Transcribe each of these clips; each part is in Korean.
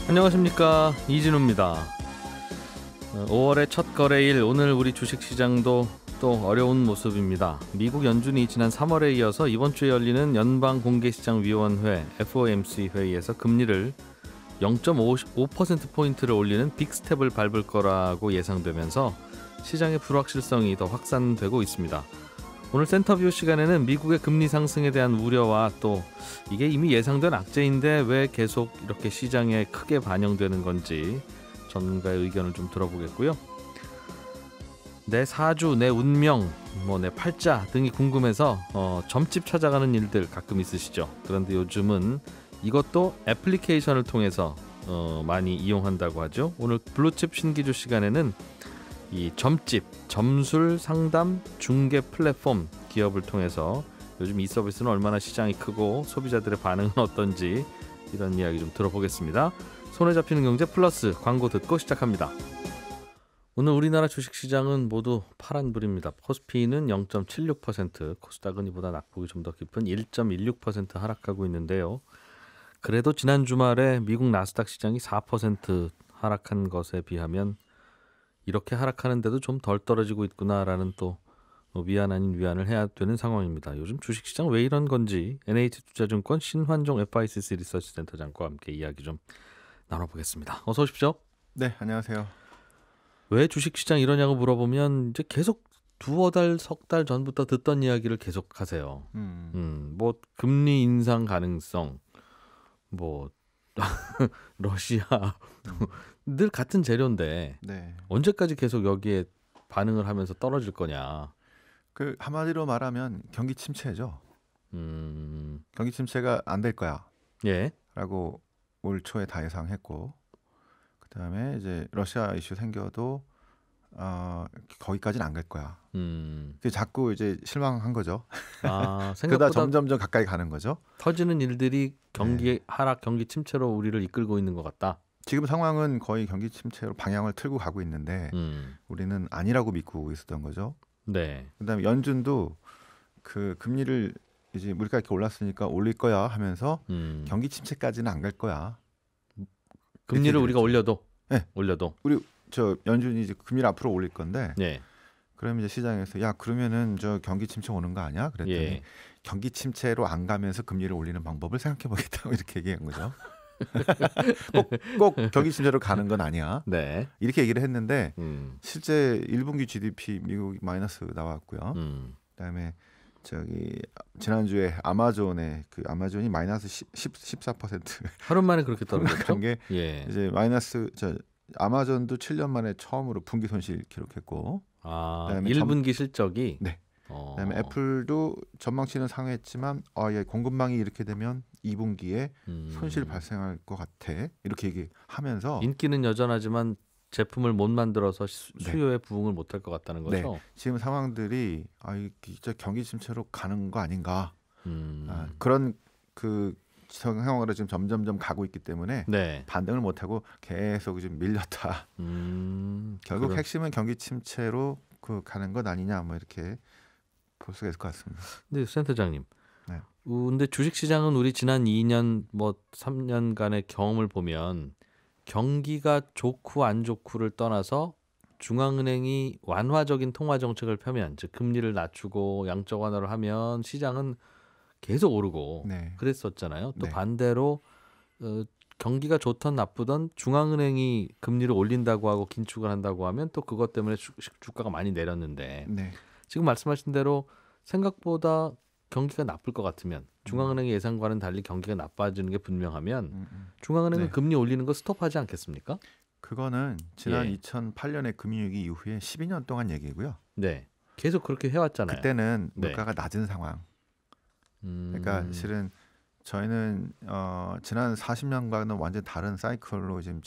안녕하십니까, 이진우입니다. 5월의 첫 거래일, 오늘 우리 주식시장도 또 어려운 모습입니다. 미국 연준이 지난 3월에 이어서 이번 주에 열리는 연방공개시장위원회 FOMC 회의에서 금리를 0.5%포인트를 올리는 빅스텝을 밟을 거라고 예상되면서 시장의 불확실성이 더 확산되고 있습니다. 오늘 센터뷰 시간에는 미국의 금리 상승에 대한 우려와 또 이게 이미 예상된 악재인데 왜 계속 이렇게 시장에 크게 반영되는 건지 전문가의 의견을 좀 들어보겠고요. 내 사주, 내 운명, 내 팔자 등이 궁금해서 점집 찾아가는 일들 가끔 있으시죠. 그런데 요즘은 이것도 애플리케이션을 통해서 많이 이용한다고 하죠. 오늘 블루칩 신기주 시간에는 이 점집, 점술, 상담, 중개 플랫폼 기업을 통해서 요즘 이 서비스는 얼마나 시장이 크고 소비자들의 반응은 어떤지 이런 이야기 좀 들어보겠습니다. 손에 잡히는 경제 플러스 광고 듣고 시작합니다. 오늘 우리나라 주식시장은 모두 파란불입니다. 코스피는 0.76%, 코스닥은 이보다 낙폭이 좀 더 깊은 1.16% 하락하고 있는데요. 그래도 지난 주말에 미국 나스닥 시장이 4% 하락한 것에 비하면 이렇게 하락하는데도 좀 덜 떨어지고 있구나라는 또 위안 아닌 위안을 해야 되는 상황입니다. 요즘 주식시장 왜 이런 건지 NH투자증권 신환종 FICC 리서치센터장과 함께 이야기 좀 나눠보겠습니다. 어서 오십시오. 네, 안녕하세요. 왜 주식시장 이러냐고 물어보면 이제 계속 두어 달, 석 달 전부터 듣던 이야기를 계속 하세요. 뭐 금리 인상 가능성, 뭐 러시아 늘 같은 재료인데 네. 언제까지 계속 여기에 반응을 하면서 떨어질 거냐. 그 한마디로 말하면 경기 침체죠. 경기 침체가 안 될 거야. 예. 라고 올 초에 다 예상했고, 그다음에 이제 러시아 이슈 생겨도 거기까지는 안 갈 거야. 그 자꾸 이제 실망한 거죠. 그러다 점점 가까이 가는 거죠. 터지는 일들이 경기 하락, 경기 침체로 우리를 이끌고 있는 것 같다. 지금 상황은 거의 경기 침체로 방향을 틀고 가고 있는데 우리는 아니라고 믿고 있었던 거죠. 네. 그다음에 연준도 그 금리를 이제 물가 이렇게 올랐으니까 올릴 거야 하면서 경기 침체까지는 안 갈 거야. 금리를 우리가 올려도, 네. 올려도 우리 연준이 이제 금리를 앞으로 올릴 건데, 네. 그러면 이제 시장에서 야 그러면은 저 경기 침체 오는 거 아니야? 그랬더니 예. 경기 침체로 안 가면서 금리를 올리는 방법을 생각해 보겠다고 이렇게 얘기한 거죠. 꼭 경기 침체로 가는 건 아니야. 네. 이렇게 얘기를 했는데 실제 1분기 GDP 미국이 마이너스 나왔고요. 그다음에 지난주에 아마존이 마이너스 14% 하루 만에 그렇게 떨어졌죠. 게 예. 이제 마이너스 아마존도 7년 만에 처음으로 분기 손실 기록했고, 그다음에 1분기 실적이 네. 그다음에 애플도 전망치는 상회했지만 얘 공급망이 이렇게 되면 2분기에 손실 발생할 것 같아. 이렇게 얘기하면서 인기는 여전하지만 제품을 못 만들어서 수요에 부응을 못할 것 같다는 거죠. 네. 지금 상황들이 진짜 경기 침체로 가는 거 아닌가. 그런 그 상황으로 지금 점점점 가고 있기 때문에 네. 반등을 못하고 계속 좀 밀렸다. 결국 핵심은 경기 침체로 가는 것 아니냐, 뭐 이렇게 볼 수가 있을 것 같습니다. 네, 센터장님. 네. 근데 주식시장은 우리 지난 2년, 3년간의 경험을 보면 경기가 좋고 안 좋고를 떠나서 중앙은행이 완화적인 통화 정책을 펴면, 즉 금리를 낮추고 양적 완화를 하면 시장은 계속 오르고 네. 그랬었잖아요. 또 네. 반대로 경기가 좋던 나쁘던 중앙은행이 금리를 올린다고 하고 긴축을 한다고 하면 또 그것 때문에 주가가 많이 내렸는데, 네. 지금 말씀하신 대로 생각보다 경기가 나쁠 것 같으면, 중앙은행의 예상과는 달리 경기가 나빠지는 게 분명하면 중앙은행은 네. 금리 올리는 거 스톱하지 않겠습니까? 그거는 지난 2008년의 금융위기 이후에 12년 동안 얘기고요. 네, 계속 그렇게 해왔잖아요. 그때는 물가가 낮은 상황. 그러니까 실은 저희는 지난 40년간은 완전 다른 사이클로 지금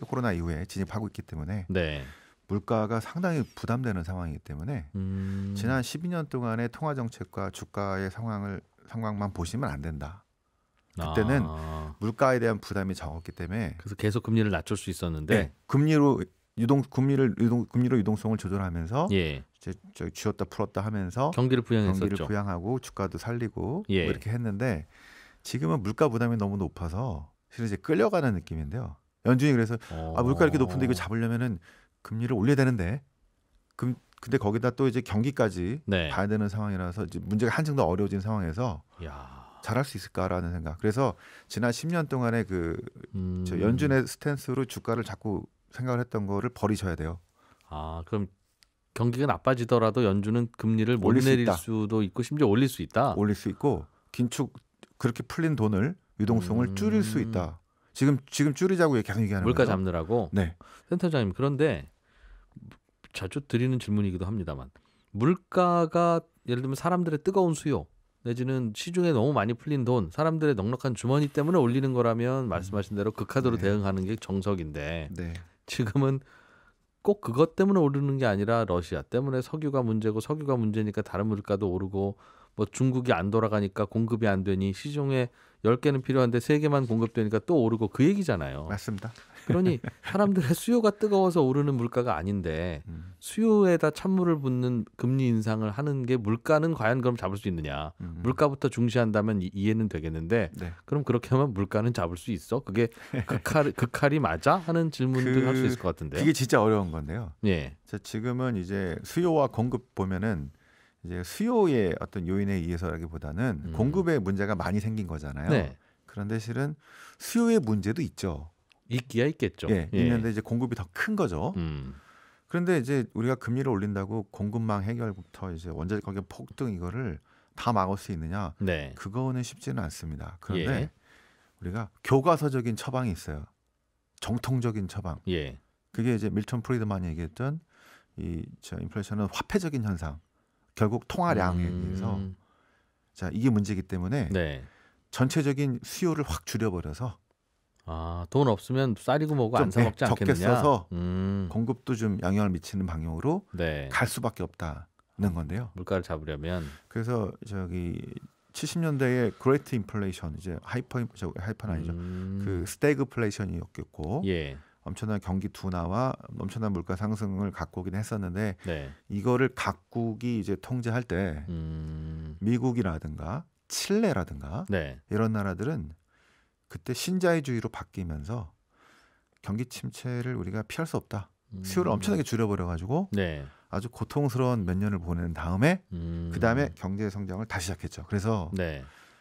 코로나 이후에 진입하고 있기 때문에 네. 물가가 상당히 부담되는 상황이기 때문에 지난 12년 동안의 통화 정책과 주가의 상황만 보시면 안 된다. 그때는 물가에 대한 부담이 적었기 때문에 그래서 계속 금리를 낮출 수 있었는데, 네, 금리로 유동성을 조절하면서 예. 이제 쥐었다 풀었다 하면서 경기를 부양했었죠. 경기를 부양하고 주가도 살리고 예. 뭐 이렇게 했는데, 지금은 물가 부담이 너무 높아서 실은 이제 끌려가는 느낌인데요. 연준이 그래서 물가 이렇게 높은데 이거 잡으려면은 금리를 올려야 되는데 근데 거기다 또 이제 경기까지 네. 봐야 되는 상황이라서 이제 문제가 한층 더 어려워진 상황에서 잘할 수 있을까라는 생각. 그래서 지난 10년 동안에 저 연준의 스탠스로 주가를 자꾸 생각을 했던 거를 버리셔야 돼요. 그럼 경기가 나빠지더라도 연준은 금리를 못 내릴 수도 있고 심지어 올릴 수 있다. 올릴 수 있고 긴축 그렇게 풀린 돈을 유동성을 줄일 수 있다. 지금 줄이자고 계속 얘기하는 물가 거죠. 잡느라고. 네. 센터장님, 그런데 자주 드리는 질문이기도 합니다만 물가가 예를 들면 사람들의 뜨거운 수요 내지는 시중에 너무 많이 풀린 돈, 사람들의 넉넉한 주머니 때문에 올리는 거라면 말씀하신 대로 그 카드로 대응하는 게 정석인데 지금은 꼭 그것 때문에 오르는 게 아니라 러시아 때문에 석유가 문제고 석유가 문제니까 다른 물가도 오르고 뭐 중국이 안 돌아가니까 공급이 안 되니 시중에 10개는 필요한데 3개만 공급되니까 또 오르고 그 얘기잖아요. 맞습니다. 그러니 사람들의 수요가 뜨거워서 오르는 물가가 아닌데 수요에다 찬물을 붓는 금리 인상을 하는 게 물가는 과연 그럼 잡을 수 있느냐. 물가부터 중시한다면 이해는 되겠는데 그럼 그렇게 하면 물가는 잡을 수 있어? 그게 그 칼이 맞아? 하는 질문도 할 수 있을 것 같은데요. 그게 진짜 어려운 건데요. 예. 자, 지금은 이제 수요와 공급 보면은 이제 수요의 어떤 요인에 의해서라기보다는 공급에 문제가 많이 생긴 거잖아요. 네. 그런데 실은 수요의 문제도 있죠. 있기야 있겠죠. 예, 있는데 이제 공급이 더 큰 거죠. 그런데 이제 우리가 금리를 올린다고 공급망 해결부터 이제 원자재 가격 폭등 이거를 다 막을 수 있느냐? 네. 그거는 쉽지는 않습니다. 그런데 우리가 교과서적인 처방이 있어요. 정통적인 처방. 그게 이제 밀턴 프리드만이 얘기했던 인플레이션은 화폐적인 현상. 결국 통화량에 의해서 자 이게 문제이기 때문에 전체적인 수요를 확 줄여버려서 돈 없으면 쌀이고 뭐고 안 사 먹지 않겠느냐. 적게 써서 공급도 좀 영향을 미치는 방향으로 갈 수밖에 없다는 건데요. 물가를 잡으려면 그래서 70년대에 그레이트 인플레이션 이제 하이퍼는 아니죠. 그 스태그플레이션이었겠고 엄청난 경기 둔화와 엄청난 물가 상승을 갖고 오긴 했었는데 이거를 각국이 이제 통제할 때 미국이라든가 칠레라든가 이런 나라들은 그때 신자유주의로 바뀌면서 경기 침체를 우리가 피할 수 없다. 수요를 엄청나게 줄여버려가지고 아주 고통스러운 몇 년을 보낸 다음에 그 다음에 경제 성장을 다시 시작했죠. 그래서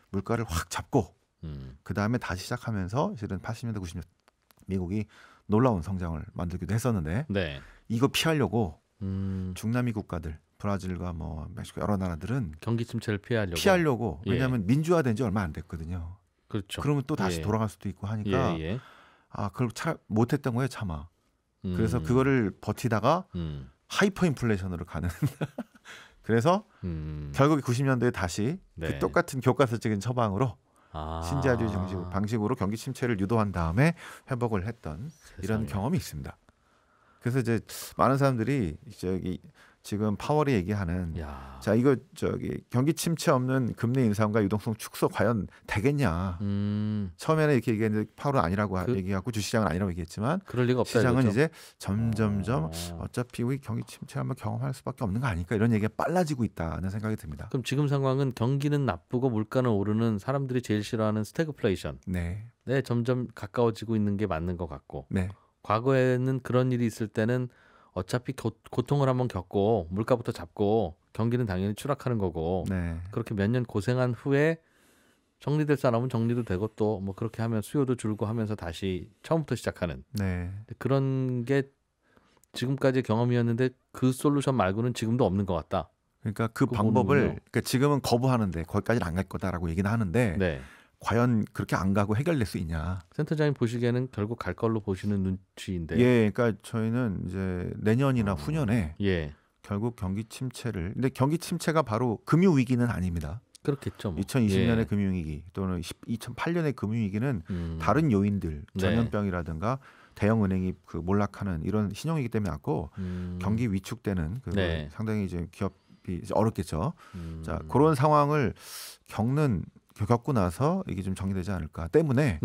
물가를 확 잡고 그 다음에 다시 시작하면서 실은 80년대 90년대 미국이 놀라운 성장을 만들기도 했었는데 이거 피하려고 중남미 국가들 브라질과 뭐 멕시코 여러 나라들은 경기 침체를 피하려고 왜냐하면 민주화된 지 얼마 안 됐거든요. 그렇죠. 그러면 또 다시 돌아갈 수도 있고 하니까 그걸 못했던 거예요 차마. 그래서 그거를 버티다가 하이퍼 인플레이션으로 가는 그래서 결국 90년대에 다시 그 똑같은 교과서적인 처방으로 신자유주의 방식으로 경기 침체를 유도한 다음에 회복을 했던 이런 경험이 있습니다. 그래서 이제 많은 사람들이 지금 파월이 얘기하는 자 이거 경기 침체 없는 금리 인상과 유동성 축소 과연 되겠냐. 처음에는 이렇게 얘기했는데 파월은 아니라고 얘기하고 주시장은 아니라고 얘기했지만 그럴 리가 없다, 시장은 이거죠? 이제 점점점 어차피 우리 경기 침체 한번 경험할 수밖에 없는 거 아닐까 이런 얘기가 빨라지고 있다는 생각이 듭니다. 그럼 지금 상황은 경기는 나쁘고 물가는 오르는 사람들이 제일 싫어하는 스태그플레이션. 점점 가까워지고 있는 게 맞는 것 같고 과거에는 그런 일이 있을 때는 어차피 고통을 한번 겪고 물가부터 잡고 경기는 당연히 추락하는 거고 그렇게 몇 년 고생한 후에 정리될 사람은 정리도 되고 또 뭐 그렇게 하면 수요도 줄고 하면서 다시 처음부터 시작하는 그런 게 지금까지의 경험이었는데 그 솔루션 말고는 지금도 없는 것 같다. 그러니까 그 방법을 지금은 거부하는데 거기까지는 안 갈 거다라고 얘기는 하는데 과연 그렇게 안 가고 해결될 수 있냐? 센터장님 보시기에는 결국 갈 걸로 보시는 눈치인데. 그러니까 저희는 이제 내년이나 후년에 결국 경기 침체를. 근데 경기 침체가 바로 금융 위기는 아닙니다. 그렇겠죠. 뭐. 2020년의 금융 위기 또는 2008년의 금융 위기는 다른 요인들, 전염병이라든가 대형 은행이 몰락하는 이런 신용위기 때문에 왔고 경기 위축되는 상당히 이제 기업이 어렵겠죠. 자 그런 상황을 겪고 나서 이게 좀 정리되지 않을까 때문에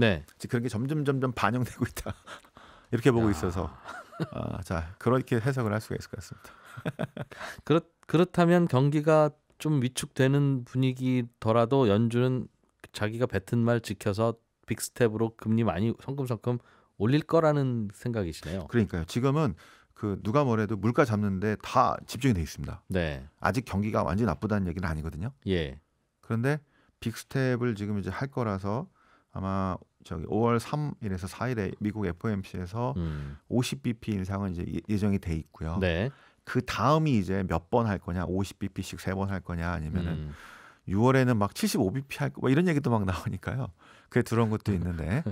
그런 게 점점 반영되고 있다 이렇게 보고 있어서 자 그렇게 해석을 할 수가 있을 것 같습니다. 그렇다면 경기가 좀 위축되는 분위기더라도 연준은 자기가 뱉은 말 지켜서 빅스텝으로 금리 많이 성큼성큼 올릴 거라는 생각이시네요. 그러니까요. 지금은 그 누가 뭐래도 물가 잡는데 다 집중이 돼 있습니다. 네. 아직 경기가 완전히 나쁘다는 얘기는 아니거든요. 예. 그런데 빅스텝을 지금 이제 할 거라서 아마 저기 5월 3일에서 4일에 미국 FOMC에서 50bp 인상은 이제 예정이 돼 있고요. 네. 그 다음이 이제 몇 번 할 거냐, 50bp씩 3번 할 거냐, 아니면은 6월에는 막 75bp 할 거, 뭐 이런 얘기도 막 나오니까요. 그게 들어온 것도 있는데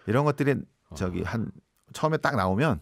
이런 것들이 저기 한 처음에 딱 나오면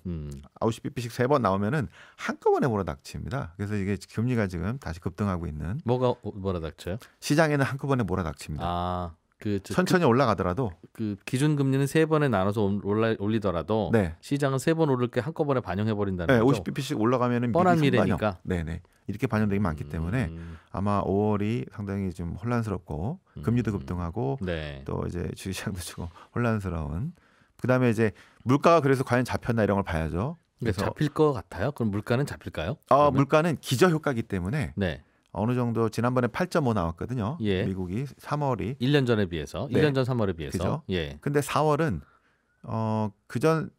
50bp씩 3번 나오면은 한꺼번에 몰아닥칩니다. 그래서 이게 금리가 지금 다시 급등하고 있는. 뭐가 몰아닥쳐요? 시장에는 한꺼번에 몰아닥칩니다. 아, 천천히 올라가더라도 그 기준 금리는 3번에 나눠서 올리더라도 네. 시장은 3번 오를 게 한꺼번에 반영해 버린다는 네, 거죠. 50bp씩 올라가면은 뻔한 미래니까. 네네. 이렇게 반영되기 많기 때문에 아마 5월이 상당히 좀 혼란스럽고 금리도 급등하고 네. 또 이제 주식시장도 조금 혼란스러운. 그다음에 이제 물가가 그래서 과연 잡혔나 이런 걸 봐야죠. 그래서 잡힐 것 같아요. 그럼 물가는 잡힐까요? 물가는 기저 효과이기 때문에 네. 어느 정도 지난번에 8.5 나왔거든요. 예. 미국이 3월이 1년 전에 비해서 네. 1년 전 3월에 비해서. 그죠? 예. 근데 4월은 그전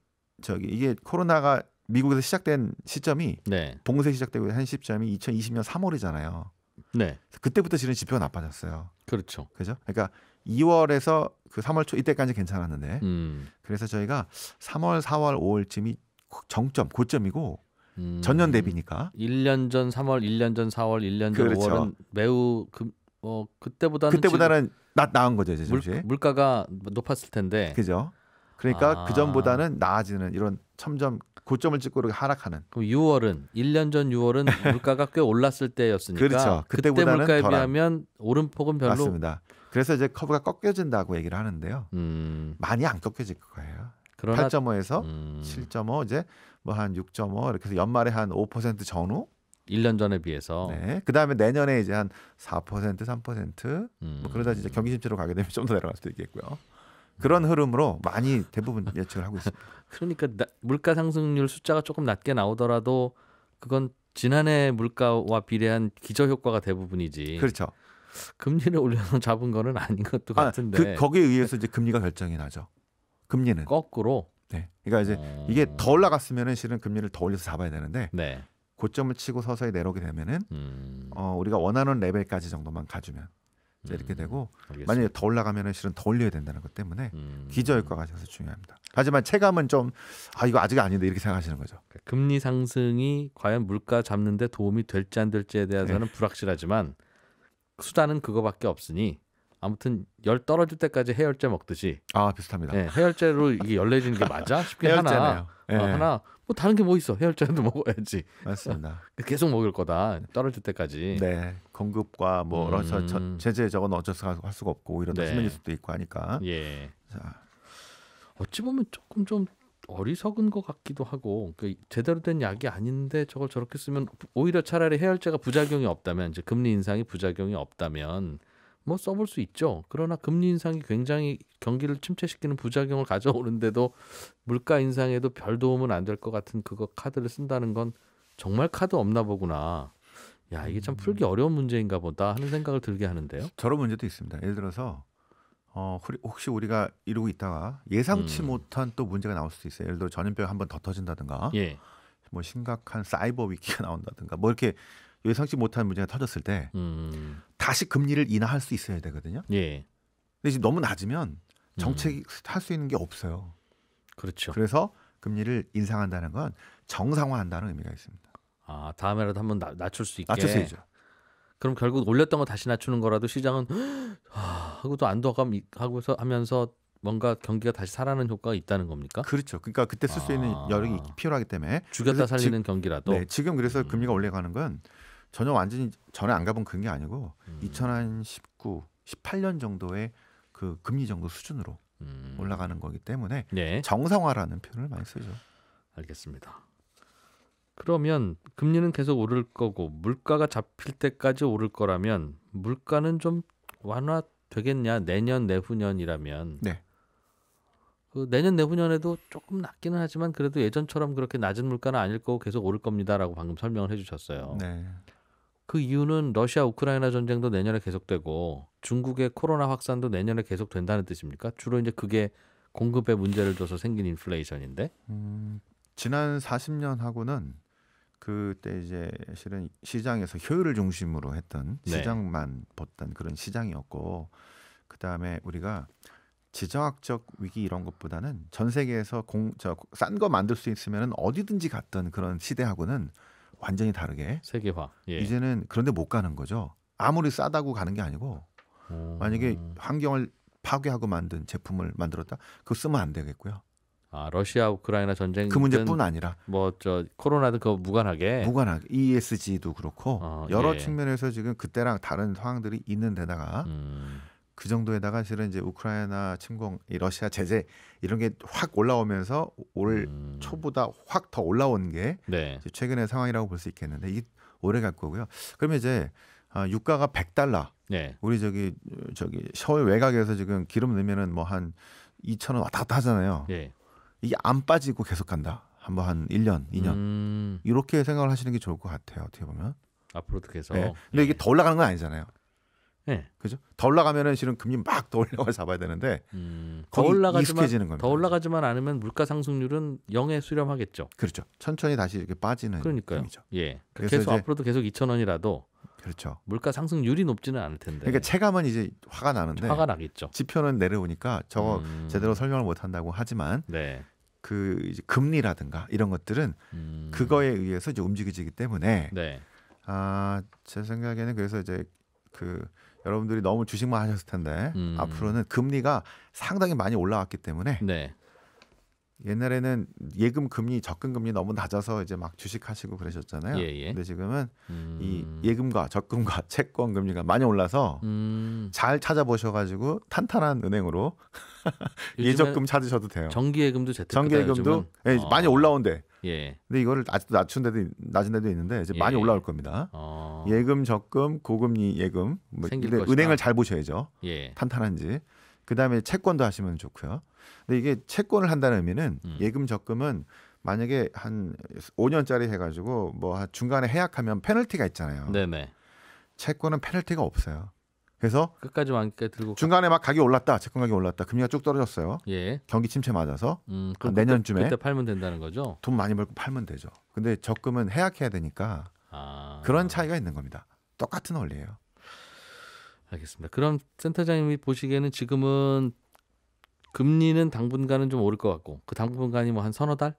저기 이게 코로나가 미국에서 시작된 시점이 네. 봉쇄 시작되고 한 시점이 2020년 3월이잖아요. 네. 그때부터 실은 지표가 나빠졌어요. 그렇죠. 그죠? 그러니까 2월에서 그 3월 초 이때까지 괜찮았는데 그래서 저희가 3월, 4월, 5월쯤이 정점, 고점이고 전년 대비니까 1년 전 3월, 1년 전 4월, 1년 전 그렇죠. 5월은 매우 그때보다는 나은 거죠, 이제 물가가 높았을 텐데. 그죠? 그러니까 그 전보다는 나아지는 이런 점점 고점을 찍고 이렇게 하락하는. 그럼 6월은 1년 전 6월은 물가가 꽤 올랐을 때였으니까 그렇죠. 그때 물가에 비하면 오름폭은 별로. 맞습니다. 그래서 이제 커브가 꺾여진다고 얘기를 하는데요. 많이 안 꺾여질 거예요. 그러나 8.5에서 7.5 이제 뭐 한 6.5 이렇게 해서 연말에 한 5% 전후 1년 전에 비해서. 네. 그다음에 내년에 이제 한 4%, 3% 뭐 그러다 이제 경기 침체로 가게 되면 좀 더 내려갈 수도 있겠고요. 그런 흐름으로 많이 대부분 예측을 하고 있습니다. 그러니까 물가 상승률 숫자가 조금 낮게 나오더라도 그건 지난해 물가와 비례한 기저 효과가 대부분이지. 그렇죠. 금리를 올려서 잡은 거는 아닌 것도 같은데. 거기에 의해서 이제 금리가 결정이 나죠. 금리는 거꾸로. 네. 그러니까 이제 이게 더 올라갔으면은 실은 금리를 더 올려서 잡아야 되는데 네. 고점을 치고 서서히 내려오게 되면은 우리가 원하는 레벨까지 정도만 가주면 이렇게 되고 알겠습니다. 만약에 더 올라가면은 실은 더 올려야 된다는 것 때문에 기저 효과가 있어서 중요합니다. 하지만 체감은 좀 이거 아직 아닌데 이렇게 생각하시는 거죠. 금리 상승이 과연 물가 잡는 데 도움이 될지 안 될지에 대해서는 불확실하지만 수단은 그거밖에 없으니 아무튼 열 떨어질 때까지 해열제 먹듯이. 비슷합니다. 네, 해열제로 이게 열내지는 게 맞아? 싶긴 하나. 네. 하나 뭐 다른 게 뭐 있어? 해열제도 먹어야지. 맞습니다. 계속 먹을 거다. 떨어질 때까지. 네, 공급과 뭐 러시아 제재 저건 어쩔 수 할 수가 없고 이런 네. 수면일 수도 있고 하니까. 예. 자, 어찌 보면 조금 좀 어리석은 것 같기도 하고 제대로 된 약이 아닌데 저걸 저렇게 쓰면 오히려 차라리 해열제가 부작용이 없다면 이제 금리 인상이 부작용이 없다면 뭐 써볼 수 있죠. 그러나 금리 인상이 굉장히 경기를 침체시키는 부작용을 가져오는데도 물가 인상에도 별 도움은 안 될 것 같은 그거 카드를 쓴다는 건 정말 카드 없나 보구나. 야, 이게 참 풀기 어려운 문제인가 보다 하는 생각을 들게 하는데요. 저런 문제도 있습니다. 예를 들어서 혹시 우리가 이러고 있다가 예상치 못한 또 문제가 나올 수도 있어요. 예를 들어 전염병 한번 더 터진다든가, 예. 뭐 심각한 사이버 위기가 나온다든가, 뭐 이렇게 예상치 못한 문제가 터졌을 때 다시 금리를 인하할 수 있어야 되거든요. 예. 근데 지금 너무 낮으면 정책이 할 수 있는 게 없어요. 그렇죠. 그래서 금리를 인상한다는 건 정상화한다는 의미가 있습니다. 다음에라도 한번 낮출 수 있게. 낮춰야죠. 그럼 결국 올렸던 거 다시 낮추는 거라도 시장은 하고도 안도감 하고서 하면서 뭔가 경기가 다시 살아나는 효과가 있다는 겁니까? 그렇죠. 그러니까 그때 쓸 수 있는 여력이 필요하기 때문에 죽였다 살리는 경기라도. 네, 지금 그래서 금리가 올라가는 건 전혀 완전히 전에 안 가본 그런 게 아니고 2019, 18년 정도의 그 금리 정도 수준으로 올라가는 거기 때문에 네. 정상화라는 표현을 많이 쓰죠. 알겠습니다. 그러면 금리는 계속 오를 거고 물가가 잡힐 때까지 오를 거라면 물가는 좀 완화되겠냐? 내년 내후년이라면. 네. 그 내년 내후년에도 조금 낮기는 하지만 그래도 예전처럼 그렇게 낮은 물가는 아닐 거고 계속 오를 겁니다라고 방금 설명을 해주셨어요. 네. 그 이유는 러시아 우크라이나 전쟁도 내년에 계속되고 중국의 코로나 확산도 내년에 계속된다는 뜻입니까? 주로 이제 그게 공급에 문제를 줘서 생긴 인플레이션인데. 지난 40년하고는 그때 이제 실은 시장에서 효율을 중심으로 했던 네. 시장만 봤던 그런 시장이었고, 그 다음에 우리가 지정학적 위기 이런 것보다는 전 세계에서 싼 거 만들 수 있으면 어디든지 갔던 그런 시대하고는 완전히 다르게 세계화. 예. 이제는 그런데 못 가는 거죠. 아무리 싸다고 가는 게 아니고 만약에 환경을 파괴하고 만든 제품을 만들었다, 그거 쓰면 안 되겠고요. 아, 러시아 우크라이나 전쟁 그 문제뿐 아니라 뭐 저 코로나도 그거 무관하게 ESG도 그렇고 여러 예. 측면에서 지금 그때랑 다른 상황들이 있는 데다가 그 정도에다가 실은 이제 우크라이나 침공, 이 러시아 제재 이런 게 확 올라오면서 올 초보다 확 더 올라온 게 네. 이제 최근의 상황이라고 볼 수 있겠는데, 이게 오래 갈 거고요. 그러면 이제 유가가 $100, 네. 우리 저기 서울 외곽에서 지금 기름 넣으면은 뭐 한 2,000원 왔다 갔다 하잖아요. 예. 이게 안 빠지고 계속 간다. 한번 한 1년, 2년 이렇게 생각을 하시는 게 좋을 것 같아요. 어떻게 보면 앞으로도 계속. 네. 근데 이게 더 올라가는 건 아니잖아요. 네. 그죠? 더 올라가면은 실은 금리 막 더 올라가 잡아야 되는데 더 익숙해지는 겁니다. 더 올라가지만 않으면 물가 상승률은 0에 수렴하겠죠. 그렇죠. 천천히 다시 이렇게 빠지는 그러니까요. 셈이죠. 예. 그래서 계속 이제 앞으로도 계속 2,000원이라도 그렇죠. 물가 상승률이 높지는 않을 텐데. 그러니까 체감은 이제 화가 나는데 화가 나겠죠. 지표는 내려오니까 저거 제대로 설명을 못 한다고 하지만 네. 그 이제 금리라든가 이런 것들은 그거에 의해서 이제 움직여지기 때문에 네. 제 생각에는 그래서 이제 여러분들이 너무 주식만 하셨을 텐데 앞으로는 금리가 상당히 많이 올라왔기 때문에 네. 옛날에는 예금 금리, 적금 금리 너무 낮아서 이제 막 주식하시고 그러셨잖아요. 예. 근데 지금은 이 예금과 적금과 채권 금리가 많이 올라서 잘 찾아보셔가지고 탄탄한 은행으로 예적금 찾으셔도 돼요. 정기예금도 재테크다. 정기예금도 많이 올라온대. 예. 근데 이거를 아직도 낮은 데도 있는데 이제 많이 올라올 겁니다. 예금, 적금, 고금리 예금. 근데 은행을 잘 보셔야죠. 예. 탄탄한지. 그 다음에 채권도 하시면 좋고요. 근데 이게 채권을 한다는 의미는 예금, 적금은 만약에 한 5년짜리 해가지고 뭐 중간에 해약하면 페널티가 있잖아요. 네네. 채권은 페널티가 없어요. 그래서 끝까지 완게 들고 중간에 막 가격이 올랐다, 채권 가격이 올랐다, 금리가 쭉 떨어졌어요. 예. 경기 침체 맞아서 그럼 내년쯤에 그때 팔면 된다는 거죠. 돈 많이 벌고 팔면 되죠. 근데 적금은 해약해야 되니까 그런 차이가 있는 겁니다. 똑같은 원리예요. 알겠습니다. 그럼 센터장님이 보시기에는 지금은 금리는 당분간은 좀 오를 것 같고 그 당분간이 뭐 한 서너 달?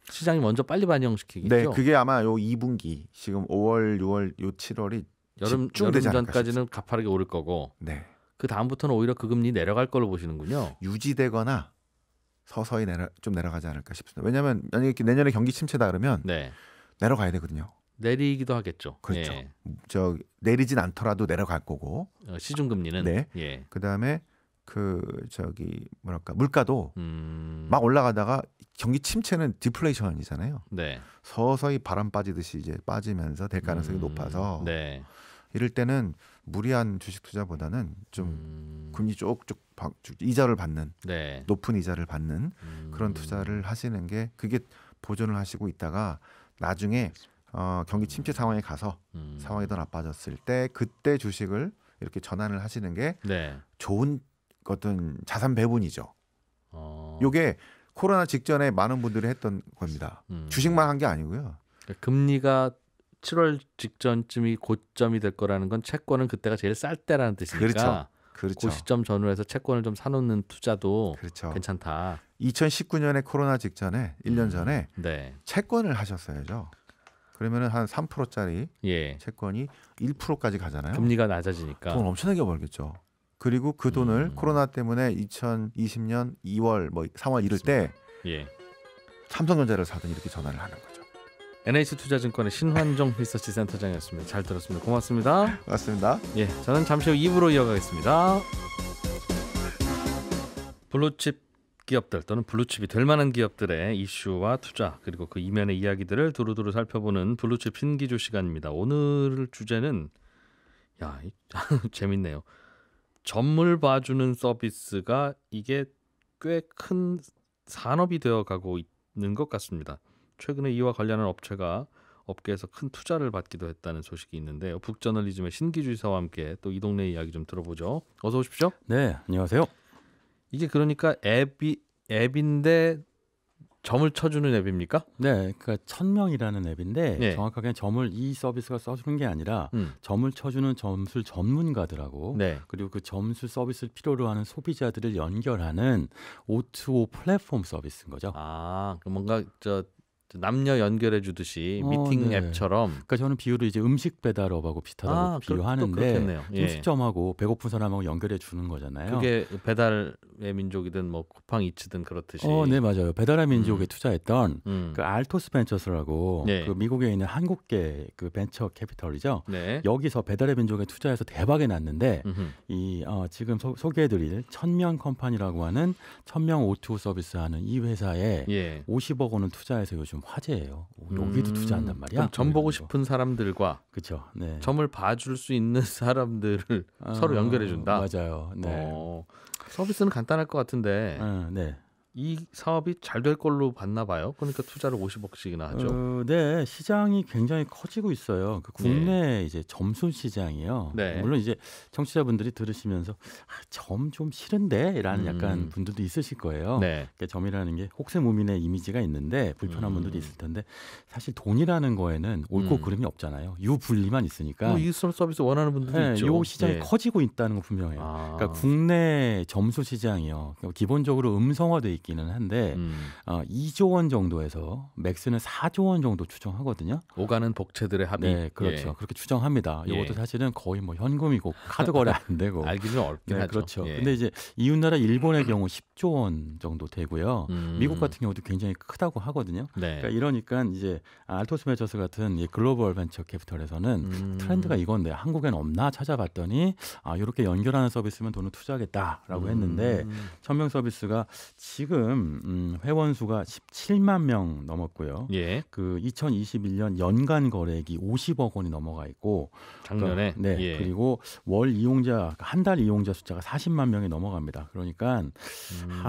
시장이 먼저 빨리 반영시키겠죠. 네, 그게 아마 요 2분기 지금 5월, 6월, 요 7월이 여름 전까지는 가파르게 오를 거고. 네. 그 다음부터는 오히려 그 금리 내려갈 걸로 보시는군요. 유지되거나 서서히 좀 내려가지 않을까 싶습니다. 왜냐하면 만약에 내년에 경기 침체다 그러면 내려가야 되거든요. 내리기도 하겠죠. 그렇죠. 예. 내리진 않더라도 내려갈 거고. 시중 금리는. 네. 예. 그다음에 물가도 막 올라가다가 경기 침체는 디플레이션이잖아요. 네. 서서히 바람 빠지듯이 이제 빠지면서 될 가능성이 높아서 이럴 때는 무리한 주식 투자보다는 좀 금리 쪽쪽 이자를 받는 높은 이자를 받는 그런 투자를 하시는 게, 그게 보존을 하시고 있다가 나중에 경기 침체 상황에 가서 상황이 더 나빠졌을 때 그때 주식을 이렇게 전환을 하시는 게 좋은 어떤 자산 배분이죠. 요게 코로나 직전에 많은 분들이 했던 겁니다. 주식만 한 게 아니고요. 금리가 7월 직전쯤이 고점이 될 거라는 건 채권은 그때가 제일 쌀 때라는 뜻이니까. 그렇죠. 그 시점 전후해서 채권을 좀 사놓는 투자도 괜찮다. 2019년에 코로나 직전에 1년 전에 채권을 하셨어야죠. 그러면은 한 3%짜리 채권이 1%까지 가잖아요. 금리가 낮아지니까 돈 엄청나게 벌겠죠. 그리고 그 돈을 코로나 때문에 2020년 2월 뭐 3월 이럴 때 삼성전자를 사든 이렇게 전환을 하는 거죠. NH투자증권의 신환종 리서치 센터장이었습니다. 잘 들었습니다. 고맙습니다. 고맙습니다. 예, 저는 잠시 후 2부로 이어가겠습니다. 블루칩 기업들 또는 블루칩이 될 만한 기업들의 이슈와 투자, 그리고 그 이면의 이야기들을 두루두루 살펴보는 블루칩 신기주 시간입니다. 오늘 주제는 재밌네요. 점을 봐주는 서비스가 이게 꽤 큰 산업이 되어가고 있는 것 같습니다. 최근에 이와 관련한 업체가 업계에서 큰 투자를 받기도 했다는 소식이 있는데요. 북저널리즘의 신기주 이사와 함께 또 이 동네 이야기 좀 들어보죠. 어서 오십시오. 네, 안녕하세요. 이게 그러니까 앱인데 점을 쳐주는 앱입니까? 네, 그러니까 1000명이라는 앱인데 네. 정확하게 점을 이 서비스가 써주는 게 아니라 점을 쳐주는 점술 전문가들하고 네. 그리고 그 점술 서비스를 필요로 하는 소비자들을 연결하는 O2O 플랫폼 서비스인 거죠. 아, 뭔가 남녀 연결해 주듯이 미팅 네. 앱처럼. 그러니까 저는 비유를 이제 음식 배달업하고 비슷하다고 비유하는데 음식점하고 배고픈 사람하고 연결해 주는 거잖아요. 그게 배달의 민족이든 뭐 쿠팡이츠든 그렇듯이. 네, 맞아요. 배달의 민족에 투자했던 그 알토스 벤처스라고 네. 그 미국에 있는 한국계 그 벤처 캐피털이죠. 네. 여기서 배달의 민족에 투자해서 대박이 났는데 지금 소개해드릴 1000명 컴퍼니라고 하는 1000명 O2O 서비스하는 이 회사에 50억 원을 투자해서 요즘 화제예요. 여기도 투자한단 말이야. 그럼 점 보고 싶은 사람들과 그렇죠. 네. 점을 봐줄 수 있는 사람들을 서로 연결해 준다. 맞아요. 네. 서비스는 간단할 것 같은데 네. 이 사업이 잘 될 걸로 봤나 봐요. 그러니까 투자를 50억씩이나 하죠. 네, 시장이 굉장히 커지고 있어요. 그 국내 이제 점술 시장이요. 네. 물론 이제 청취자분들이 들으시면서 점 좀 싫은데라는 약간 분들도 있으실 거예요. 네. 그러니까 점이라는 게 혹세무민의 이미지가 있는데 불편한 분들이 있을 텐데 사실 돈이라는 거에는 옳고 그름이 없잖아요. 유불리만 있으니까. 이 서비스 원하는 분들도 있죠. 이 시장이 커지고 있다는 건 분명해요. 그러니까 국내 점수 시장이요. 기본적으로 음성화돼 있기는 한데 2조 원 정도에서 맥스는 4조 원 정도 추정하거든요. 오가는 복채들의 합의. 네, 그렇죠. 그렇게 추정합니다. 이것도 사실은 거의 뭐 현금이고 카드 거래 안 되고. 알기는 어렵긴 하죠. 그렇죠. 근데 이제 이웃나라 일본의 경우 10조 원 정도 되고요. 미국 같은 경우도 굉장히 크다고 하거든요. 그러니까 이러니까 이제 알토스 벤처스 같은 이 글로벌 벤처 캐피털에서는 트렌드가 이건데 한국엔 없나 찾아봤더니 이렇게 연결하는 서비스면 돈을 투자하겠다라고 했는데 1000명 서비스가 지금 회원 수가 17만 명 넘었고요. 그 2021년 연간 거래액이 50억 원이 넘어가 있고 작년에 그리고 월 이용자 한 달 이용자 숫자가 40만 명이 넘어갑니다. 그러니까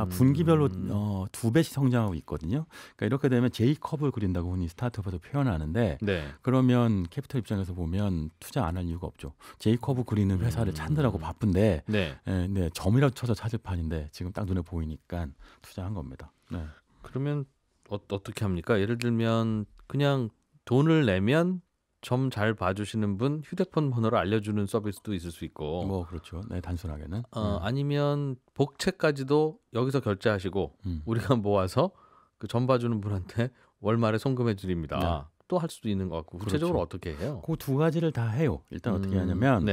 분기별로 2배씩 성장하고 있거든요. 그러니까 이렇게 되면 J컵을 그린다고 흔히 스타트업에서 표현하는데 그러면 캐피털 입장에서 보면 투자 안 할 이유가 없죠. J컵을 그리는 회사를 찾느라고 바쁜데 점이라도 쳐서 찾을 판인데 지금 딱 눈에 보이니까 투자한 겁니다. 그러면 어떻게 합니까? 예를 들면 그냥 돈을 내면 점 잘 봐주시는 분 휴대폰 번호를 알려주는 서비스도 있을 수 있고. 뭐 그렇죠. 네, 단순하게는. 아니면 복채까지도 여기서 결제하시고 우리가 모아서 그 점 봐주는 분한테 월말에 송금해 드립니다. 또 할 수도 있는 것 같고 구체적으로 어떻게 해요? 그 두 가지를 다 해요. 일단 어떻게 하냐면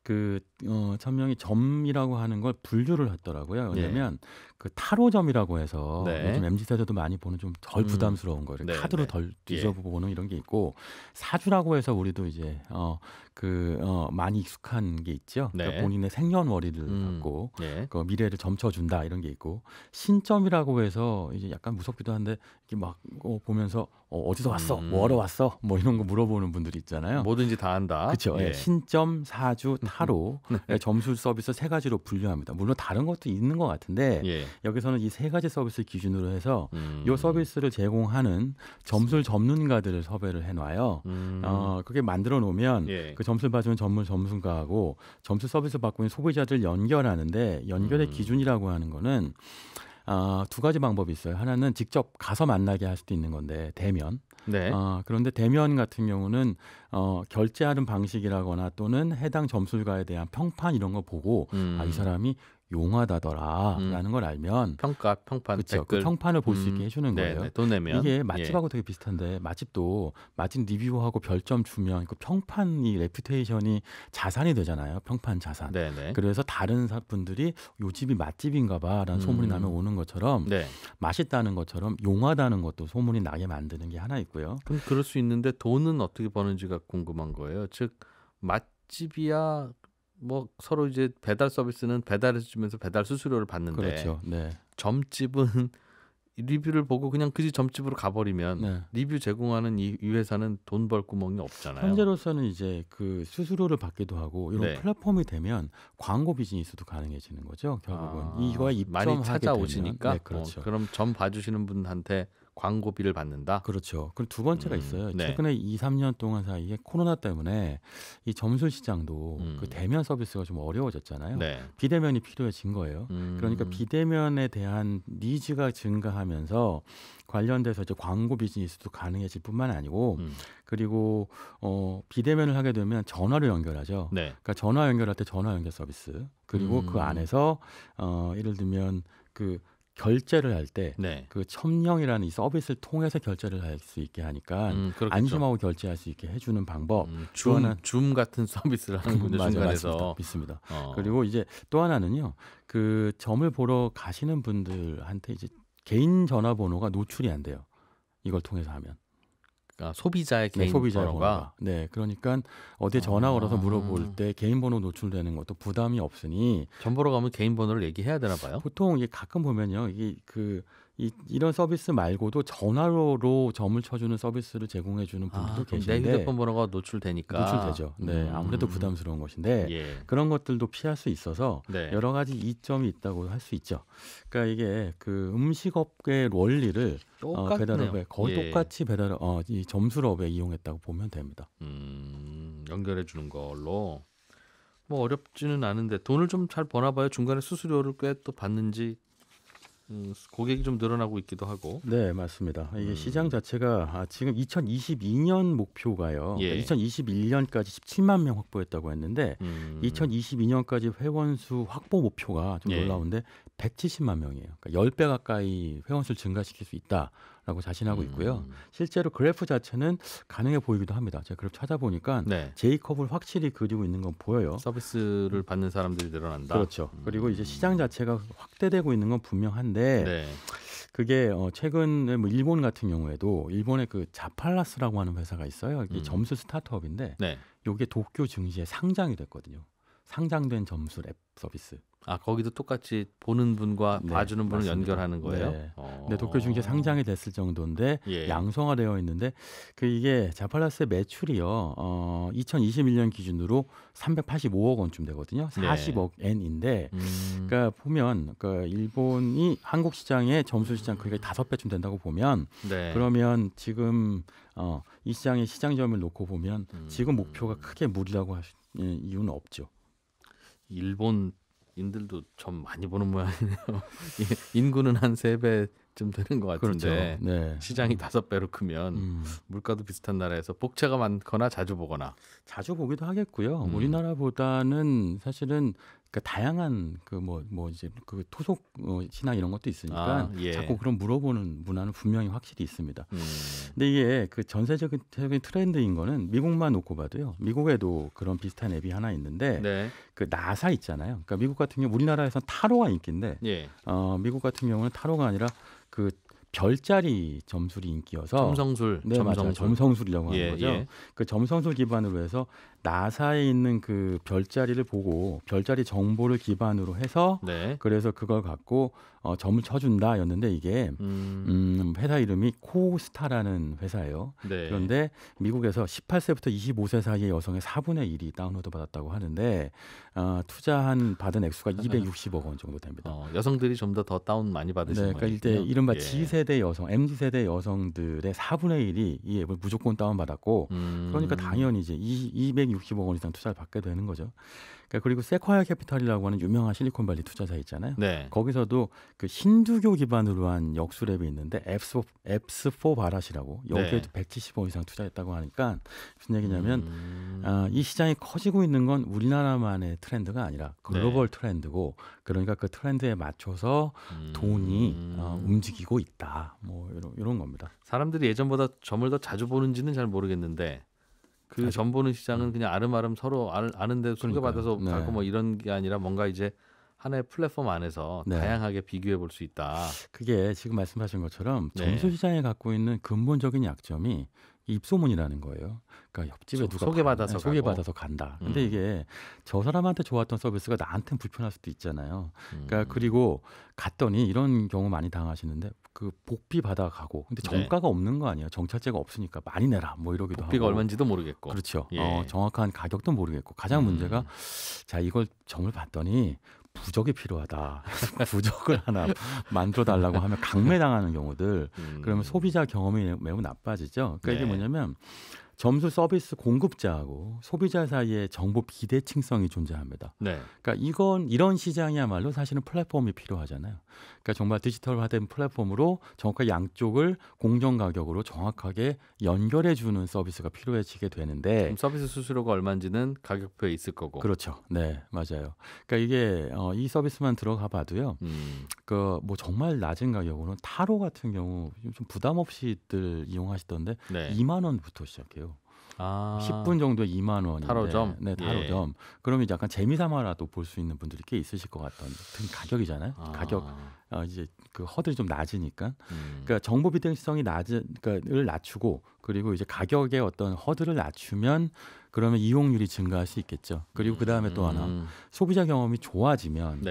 그 1000명이 점이라고 하는 걸 분류를 했더라고요. 왜냐면 그 타로점이라고 해서 요즘 MZ세대도 많이 보는 좀 덜 부담스러운 거예요. 카드로 덜 뒤져보는 이런 게 있고 사주라고 해서 우리도 이제 많이 익숙한 게 있죠. 그러니까 본인의 생년월일을 갖고 그 미래를 점쳐준다 이런 게 있고 신점이라고 해서 이제 약간 무섭기도 한데 이렇게 막 보면서 어디서 왔어? 뭐하러 왔어? 뭐 이런 거 물어보는 분들이 있잖아요. 뭐든지 다 한다. 그렇죠. 신점, 사주, 타로 점술 서비스 세 가지로 분류합니다. 물론 다른 것도 있는 것 같은데 여기서는 이 세 가지 서비스 기준으로 해서 이 서비스를 제공하는 점술 전문가들을 섭외를 해놔요. 그게 만들어 놓으면 그 점술 봐주는 전문가하고 점술 서비스 받고 있는 소비자들 연결하는데 연결의 기준이라고 하는 거는 두 가지 방법이 있어요. 하나는 직접 가서 만나게 할 수도 있는 건데 대면. 그런데 대면 같은 경우는 결제하는 방식이라거나 또는 해당 점술가에 대한 평판 이런 거 보고 이 사람이 용하다더라라는 걸 알면 평판 그렇죠. 댓글 그 평판을 볼 수 있게 해주는 거예요. 돈 내면 이게 맛집하고 되게 비슷한데 맛집도 맛집 리뷰하고 별점 주면 그 평판이 레퓨테이션이 자산이 되잖아요. 평판 자산. 그래서 다른 분들이 요 집이 맛집인가봐라는 소문이 나면 오는 것처럼 맛있다는 것처럼 용하다는 것도 소문이 나게 만드는 게 하나 있고요. 그럼 그럴 수 있는데 돈은 어떻게 버는지가 궁금한 거예요. 즉 맛집이야. 뭐 서로 이제 배달 서비스는 배달해 주면서 배달 수수료를 받는데 그렇죠. 점집은 리뷰를 보고 그냥 그 점집으로 가버리면 리뷰 제공하는 이 회사는 돈 벌 구멍이 없잖아요. 현재로서는 이제 그 수수료를 받기도 하고 이런 플랫폼이 되면 광고 비즈니스도 가능해지는 거죠. 결국은 이거에 많이 입점하게 찾아오시니까 되면. 그렇죠. 그럼 점 봐주시는 분한테 광고비를 받는다. 그렇죠. 그리고 두 번째가 있어요. 최근에 2, 3년 동안 사이에 코로나 때문에 이 점술 시장도 그 대면 서비스가 좀 어려워졌잖아요. 비대면이 필요해진 거예요. 그러니까 비대면에 대한 니즈가 증가하면서 관련돼서 이제 광고 비즈니스도 가능해질 뿐만 아니고 그리고 비대면을 하게 되면 전화로 연결하죠. 그러니까 전화 연결할 때 전화 연결 서비스 그리고 그 안에서 예를 들면 그 결제를 할 때 그 첨령이라는 이 서비스를 통해서 결제를 할 수 있게 하니까 안심하고 결제할 수 있게 해주는 방법. 줌 같은 서비스를 하는군요. 중간에서. 있습니다. 그리고 이제 또 하나는요. 그 점을 보러 가시는 분들한테 이제 개인 전화번호가 노출이 안 돼요. 이걸 통해서 하면. 소비자의 개인 번호가. 그러니까 어디에 전화 걸어서 물어볼 때 개인 번호 노출되는 것도 부담이 없으니. 점 보러 가면 개인 번호를 얘기해야 되나 봐요. 보통 이게 가끔 보면요, 이런 서비스 말고도 전화로 점을 쳐주는 서비스를 제공해주는 분들도 계신데. 내 휴대폰 번호가 노출되니까. 노출되죠. 아무래도 부담스러운 것인데 그런 것들도 피할 수 있어서 여러 가지 이점이 있다고 할 수 있죠. 그러니까 이게 그 음식업계의 원리를 배달업에 거의 똑같이 이 점술업에 이용했다고 보면 됩니다. 연결해 주는 걸로 뭐 어렵지는 않은데 돈을 좀 잘 버나 봐요. 중간에 수수료를 꽤 또 받는지. 고객이 좀 늘어나고 있기도 하고. 네, 맞습니다. 이게 시장 자체가 지금 2022년 목표가요. 그러니까 2021년까지 17만 명 확보했다고 했는데 2022년까지 회원수 확보 목표가 좀 놀라운데 170만 명이에요. 그러니까 10배 가까이 회원수를 증가시킬 수 있다라고 자신하고 있고요. 실제로 그래프 자체는 가능해 보이기도 합니다. 제가 그래프 찾아보니까 J컵을 확실히 그리고 있는 건 보여요. 서비스를 받는 사람들이 늘어난다. 그렇죠. 그리고 이제 시장 자체가 확대되고 있는 건 분명한데 그게 최근에 뭐 일본 같은 경우에도 일본의 그 자팔라스라고 하는 회사가 있어요. 이게 점수 스타트업인데 이게 도쿄 증시에 상장이 됐거든요. 상장된 점술 앱 서비스. 거기도 똑같이 보는 분과 봐주는 분을 연결하는 거예요? 네, 도쿄 증시에 상장이 됐을 정도인데 양성화되어 있는데 이게 자팔라스의 매출이요. 2021년 기준으로 385억 원쯤 되거든요. 40억 엔인데 그러니까 보면 일본이 한국 시장의 점수 시장 크기가 5배쯤 된다고 보면 그러면 지금 이 시장의 시장점을 놓고 보면 지금 목표가 크게 무리라고 할 이유는 없죠. 일본인들도 점 많이 보는 모양이네요. 인구는 한 3배쯤 되는 것 같은데 시장이 5배로 크면 물가도 비슷한 나라에서 복채가 많거나 자주 보거나. 자주 보기도 하겠고요. 우리나라보다는 사실은 다양한 이제 토속 신앙 이런 것도 있으니까 자꾸 그런 물어보는 문화는 분명히 확실히 있습니다. 근데 이게 전 세계적인 트렌드인 거는 미국만 놓고 봐도요. 미국에도 그런 비슷한 앱이 하나 있는데 그 나사 있잖아요. 그러니까 미국 같은 경우 우리나라에서는 타로가 인기인데 미국 같은 경우는 타로가 아니라 그 별자리 점술이 인기여서 점성술, 맞아요. 점성술이라고 하는 거죠. 그 점성술 기반으로 해서 나사에 있는 그 별자리를 보고 별자리 정보를 기반으로 해서 그래서 그걸 갖고 점을 쳐준다였는데 이게 회사 이름이 코스타라는 회사예요. 그런데 미국에서 18세부터 25세 사이의 여성의 4분의 1이 다운로드 받았다고 하는데 받은 액수가 260억 원 정도 됩니다. 여성들이 좀 더 다운 많이 받으시는 거예요. 그러니까 이른바 G세대 여성, MZ세대 여성들의 4분의 1이 이 앱을 무조건 다운받았고 그러니까 당연히 이제 260억 원 이상 투자를 받게 되는 거죠. 그리고 세콰이어 캐피탈이라고 하는 유명한 실리콘밸리 투자사 있잖아요. 거기서도 그 힌두교 기반으로 한 역술앱이 있는데 앱스4 바랏이라고 여기에도 170억 이상 투자했다고 하니까 무슨 얘기냐면 이 시장이 커지고 있는 건 우리나라만의 트렌드가 아니라 글로벌 트렌드고 그러니까 그 트렌드에 맞춰서 돈이 움직이고 있다. 뭐 이런 겁니다. 사람들이 예전보다 점을 더 자주 보는지는 잘 모르겠는데 그 점 보는 시장은 그냥 아름아름 서로 아는데 소개받아서 가고 뭐 이런 게 아니라 뭔가 이제 하나의 플랫폼 안에서 다양하게 비교해 볼 수 있다. 그게 지금 말씀하신 것처럼 점수 시장에 갖고 있는 근본적인 약점이 입소문이라는 거예요. 그러니까 옆집에 누가 소개받아서 간다. 근데 이게 저 사람한테 좋았던 서비스가 나한테는 불편할 수도 있잖아요. 그러니까 그리고 갔더니 이런 경우 많이 당하시는데 그 복비 받아가고 근데 정가가 없는 거 아니에요. 정찰제가 없으니까 많이 내라 뭐 이러기도 복비가 하고. 얼마인지도 모르겠고. 그렇죠. 정확한 가격도 모르겠고 가장 문제가 자 이걸 점을 봤더니 부적이 필요하다. 부적을 하나 만들어 달라고 하면 강매당하는 경우들. 그러면 소비자 경험이 매우 나빠지죠. 그러니까 이게 뭐냐면 점수 서비스 공급자하고 소비자 사이에 정보 비대칭성이 존재합니다. 네. 그러니까 이런 시장이야말로 사실은 플랫폼이 필요하잖아요. 그러니까 정말 디지털화된 플랫폼으로 정확하게 양쪽을 공정 가격으로 정확하게 연결해주는 서비스가 필요해지게 되는데 서비스 수수료가 얼마인지는 가격표에 있을 거고. 그렇죠. 네, 맞아요. 그러니까 이게 이 서비스만 들어가봐도요. 그 뭐 정말 낮은 가격으로는 타로 같은 경우 좀 부담 없이들 이용하시던데 2만 원부터 시작해요. 10분 정도에 2만 원인데 타로점? 네, 타로점. 그러면 약간 재미삼아라도 볼 수 있는 분들이 꽤 있으실 것 같던 가격이잖아요. 가격 이제 그 허들이 좀 낮으니까. 그러니까 정보 비대칭성이 을 낮추고 그리고 이제 가격의 어떤 허들을 낮추면 그러면 이용률이 증가할 수 있겠죠. 그리고 그 다음에 또 하나 소비자 경험이 좋아지면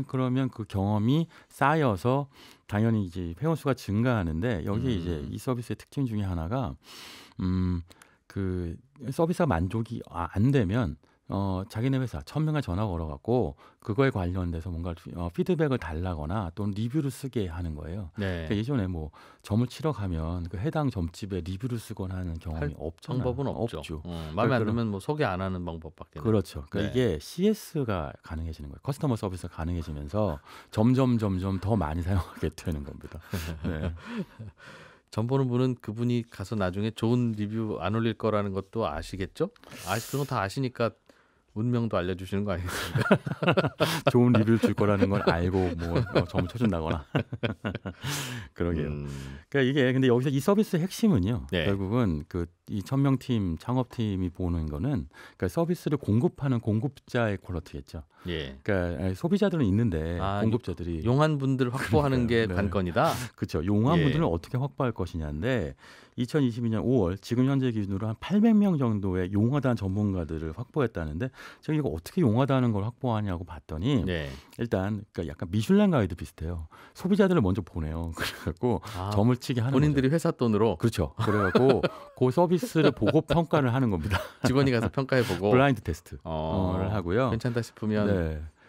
그러면 그 경험이 쌓여서 당연히 이제 회원 수가 증가하는데 여기 이제 이 서비스의 특징 중에 하나가 그 서비스가 만족이 안 되면 자기네 회사 1,000명에 전화 걸어갖고 그거에 관련돼서 뭔가 피드백을 달라거나 또는 리뷰를 쓰게 하는 거예요. 그러니까 예전에 뭐 점을 치러 가면 그 해당 점집에 리뷰를 쓰거나 하는 경험이 없잖아요. 방법은 없죠. 마음에 안 들면 뭐 소개 안 하는 방법밖에. 그렇죠. 그러니까 이게 CS가 가능해지는 거예요. 커스터머 서비스가 가능해지면서 점점 더 많이 사용하게 되는 겁니다. 네. 점 보는 분은 그분이 가서 나중에 좋은 리뷰 안 올릴 거라는 것도 아시겠죠? 그런 거 다 아시니까 운명도 알려주시는 거 아니겠습니까? 좋은 리뷰를 줄 거라는 걸 알고 뭐 점을 쳐준다거나. 그러게요. 그러니까 이게 근데 여기서 이 서비스의 핵심은요. 결국은 이 1,000명 팀 창업팀이 보는 거는 그러니까 서비스를 공급하는 공급자의 퀄리티겠죠. 그러니까 소비자들은 있는데 공급자들이 용한 분들 확보하는 게 관건이다. 그렇죠. 용한 분들을 어떻게 확보할 것이냐인데 2022년 5월 지금 현재 기준으로 한 800명 정도의 용하다는 전문가들을 확보했다는데 제가 이거 어떻게 용하다는 걸 확보하냐고 봤더니 일단 그러니까 약간 미슐랭 가이드 비슷해요. 소비자들을 먼저 보내요. 그래갖고 점을 치게 하는 본인들이 거죠. 회사 돈으로. 그렇죠. 그래갖고 그 서비스를 보고 평가를 하는 겁니다. 직원이 가서 평가해보고 블라인드 테스트를 하고요. 괜찮다 싶으면.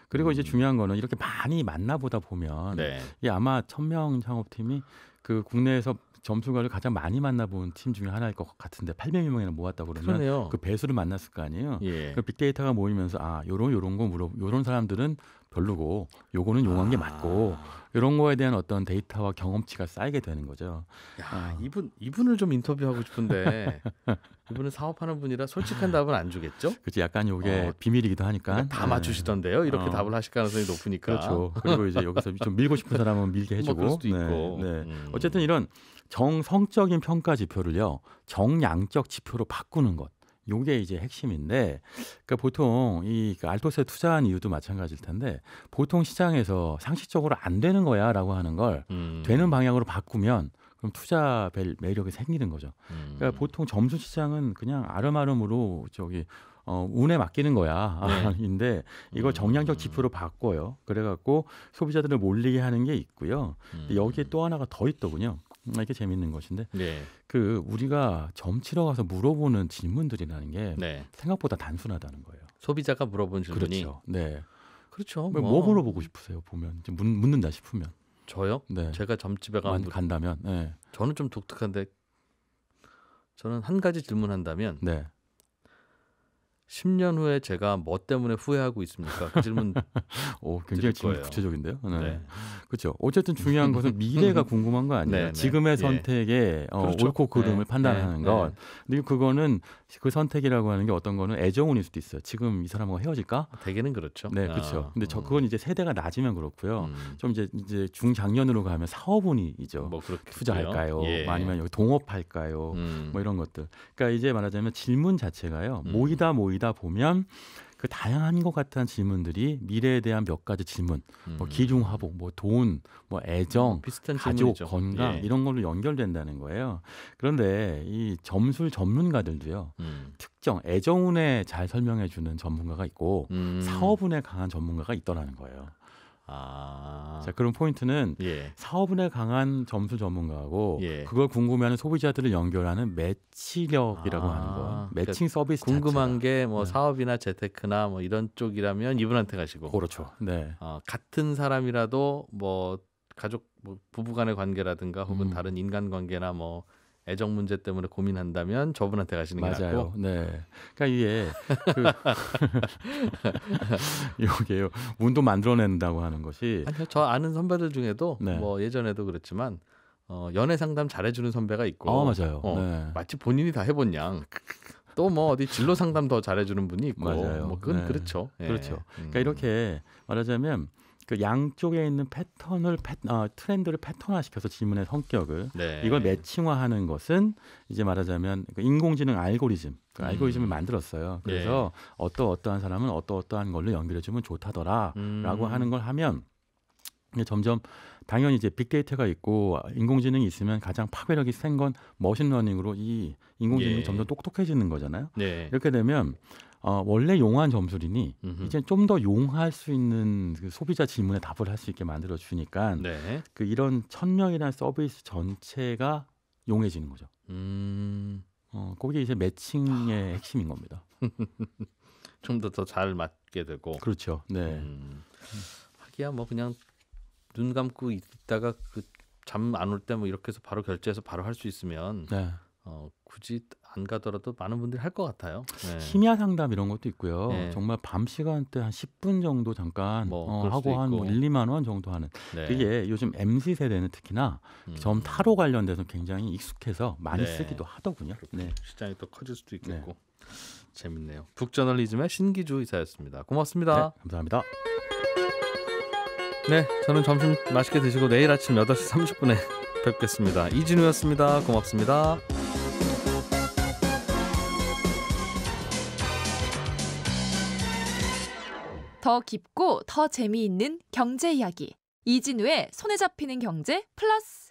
그리고 이제 중요한 거는 이렇게 많이 만나보다 보면 이 아마 1,000명 창업팀이 그 국내에서 점수가를 가장 많이 만나본 팀 중에 하나일 것 같은데 800명이나 모았다 그러면 그 배수를 만났을 거 아니에요. 그 빅데이터가 모이면서 요런 거 요런 사람들은 별로고 요거는 용한 게 맞고 이런 거에 대한 어떤 데이터와 경험치가 쌓이게 되는 거죠. 이분을 좀 인터뷰하고 싶은데 이분은 사업하는 분이라 솔직한 답은 안 주겠죠? 그렇지. 약간 요게 비밀이기도 하니까 다 맞추시던데요. 이렇게 답을 하실 가능성이 높으니까. 그렇죠. 그리고 이제 여기서 좀 밀고 싶은 사람은 밀게 해주고. 그럴 수도 있고. 어쨌든 이런 정성적인 평가 지표를요 정량적 지표로 바꾸는 것. 요게 이제 핵심인데, 그러니까 보통 이 알토스에 투자한 이유도 마찬가지일 텐데, 보통 시장에서 상식적으로 안 되는 거야라고 하는 걸 되는 방향으로 바꾸면 그럼 투자 매력이 생기는 거죠. 그러니까 보통 점수 시장은 그냥 아름아름으로 운에 맡기는 거야인데 이걸 정량적 지표로 바꿔요. 그래갖고 소비자들을 몰리게 하는 게 있고요. 여기에 또 하나가 더 있더군요. 이게 재밌는 것인데 그 우리가 점 치러 가서 물어보는 질문들이라는 게 생각보다 단순하다는 거예요. 소비자가 물어본 질문이. 그렇죠. 네. 그렇죠. 뭐 물어보고 싶으세요? 보면 묻는다 싶으면. 저요? 제가 점집에 간다면. 저는 좀 독특한데 저는 한 가지 질문한다면 10년 후에 제가 뭐 때문에 후회하고 있습니까? 그 질문 굉장히 질문 구체적인데요. 그렇죠. 어쨌든 중요한 것은 미래가 궁금한 거 아니에요. 지금의 선택에 옳고 그름을 판단하는 것. 그리고 그거는 그 선택이라고 하는 게 어떤 거는 애정운일 수도 있어요. 지금 이 사람하고 헤어질까? 대개는 그렇죠. 네, 그렇죠. 근데 그건 이제 세대가 낮으면 그렇고요. 좀 이제 중장년으로 가면 사업운이죠. 뭐 투자할까요? 아니면 여기 동업할까요? 뭐 이런 것들. 그러니까 이제 말하자면 질문 자체가요. 모이다 보면 그 다양한 것 같은 질문들이 미래에 대한 몇 가지 질문, 뭐 기중화복, 뭐 돈, 뭐 애정, 비슷한 가족, 질문이죠. 건강 이런 걸로 연결된다는 거예요. 그런데 이 점술 전문가들도요. 특정 애정운에 잘 설명해 주는 전문가가 있고 사업운에 강한 전문가가 있더라는 거예요. 자, 그런 포인트는 사업운에 강한 점술 전문가하고 그걸 궁금해하는 소비자들을 연결하는 매치력이라고 하는 거. 매칭 그러니까 서비스 궁금한 게 뭐 사업이나 재테크나 뭐 이런 쪽이라면 이분한테 가시고. 그렇죠. 네. 같은 사람이라도 뭐 가족 뭐 부부간의 관계라든가 혹은 다른 인간관계나 뭐 애정 문제 때문에 고민한다면 저분한테 가시는 게 맞아요. 낫고. 네. 그러니까 이게 이게 운도 만들어낸다고 하는 것이. 아니요, 저 아는 선배들 중에도 뭐 예전에도 그랬지만 연애 상담 잘해주는 선배가 있고. 맞아요. 마치 본인이 다 해본 양. 또 뭐 어디 진로 상담 더 잘해주는 분이 있고. 맞아요. 뭐 그건 그렇죠. 그렇죠. 그러니까 이렇게 말하자면. 그 양쪽에 있는 트렌드를 패턴화시켜서 질문의 성격을 이걸 매칭화하는 것은 이제 말하자면 그 인공지능 알고리즘, 그 알고리즘을 만들었어요. 그래서 어떠한 사람은 어떠한 걸로 연결해주면 좋다더라라고 하는 걸 하면 점점 당연히 이제 빅데이터가 있고 인공지능이 있으면 가장 파괴력이 센 건 머신러닝으로 이 인공지능이 점점 똑똑해지는 거잖아요. 이렇게 되면 원래 용한 점술이니 이제 좀 더 용할 수 있는 그 소비자 질문에 답을 할 수 있게 만들어 주니까 그 이런 1000명이라는 서비스 전체가 용해지는 거죠. 그게 이제 매칭의 핵심인 겁니다. 좀 더 잘 맞게 되고. 그렇죠. 네. 하기야 뭐 그냥 눈 감고 있다가 그 잠 안 올 때 뭐 이렇게 해서 바로 결제해서 바로 할 수 있으면 굳이 안 가더라도 많은 분들이 할 것 같아요. 심야 상담 이런 것도 있고요. 정말 밤 시간대 한 10분 정도 잠깐 하고 한 뭐 1, 2만 원 정도 하는. 그게 요즘 MZ 세대는 특히나 점 타로 관련돼서 굉장히 익숙해서 많이 쓰기도 하더군요. 시장이 또 커질 수도 있겠고. 재밌네요. 북저널리즘의 신기주 이사였습니다. 고맙습니다. 감사합니다. 네, 저는 점심 맛있게 드시고 내일 아침 8시 30분에 뵙겠습니다. 이진우였습니다. 고맙습니다. 더 깊고 더 재미있는 경제 이야기. 이진우의 손에 잡히는 경제 플러스.